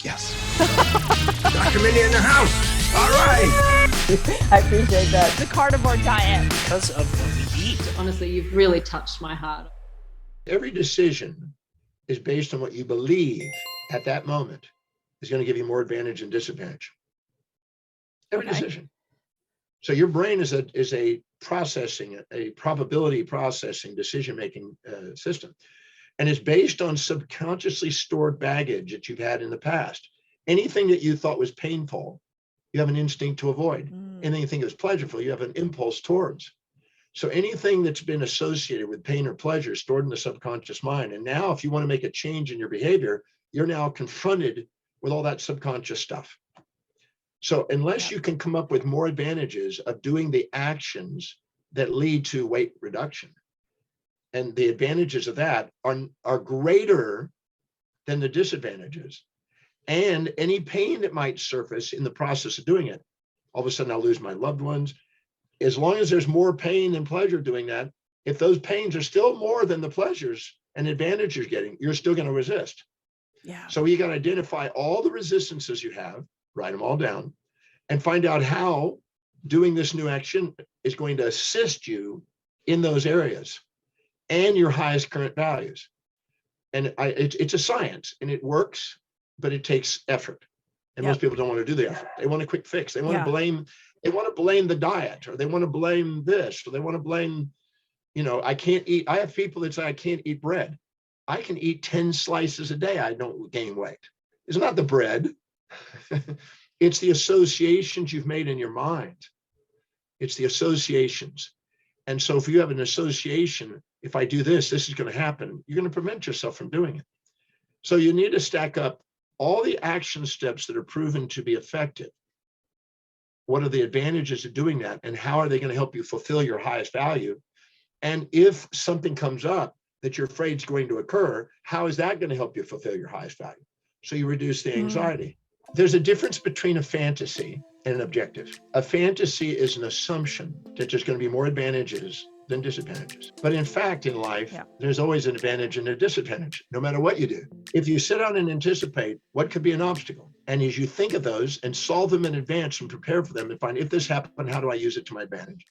Yes. Dr. Mindy in the house. All right. I appreciate that. The carnivore diet. Because of what we eat. Honestly, you've really touched my heart. Every decision is based on what you believe at that moment is going to give you more advantage and disadvantage. Every decision. So your brain is a processing, a probability processing, decision-making system. And it's based on subconsciously stored baggage that you've had in the past. Anything that you thought was painful, you have an instinct to avoid. Anything you think is pleasurable, you have an impulse towards. So anything that's been associated with pain or pleasure is stored in the subconscious mind. And now if you want to make a change in your behavior, you're now confronted with all that subconscious stuff. So unless you can come up with more advantages of doing the actions that lead to weight reduction, and the advantages of that are greater than the disadvantages, and any pain that might surface in the process of doing it, all of a sudden I'll lose my loved ones. As long as there's more pain than pleasure doing that, if those pains are still more than the pleasures and advantage you're getting, you're still going to resist. Yeah. So you got to identify all the resistances you have, write them all down, and find out how doing this new action is going to assist you in those areas and your highest current values. And it's a science and it works, but it takes effort. And most people don't want to do the effort. They want a quick fix. They want to blame. They want to blame the diet, or they want to blame this, or they want to blame, I can't eat. I have people that say I can't eat bread. I can eat 10 slices a day. I don't gain weight. It's not the bread. It's the associations you've made in your mind. It's the associations. And so if you have an association, if I do this, this is going to happen, you're going to prevent yourself from doing it. So you need to stack up all the action steps that are proven to be effective. What are the advantages of doing that? And how are they going to help you fulfill your highest value? And if something comes up that you're afraid is going to occur, how is that going to help you fulfill your highest value? So you reduce the anxiety. There's a difference between a fantasy and an objective. A fantasy is an assumption that there's going to be more advantages than disadvantages. But in fact, in life, there's always an advantage and a disadvantage, no matter what you do. If you sit down and anticipate what could be an obstacle, and as you think of those and solve them in advance and prepare for them and find, if this happened, how do I use it to my advantage?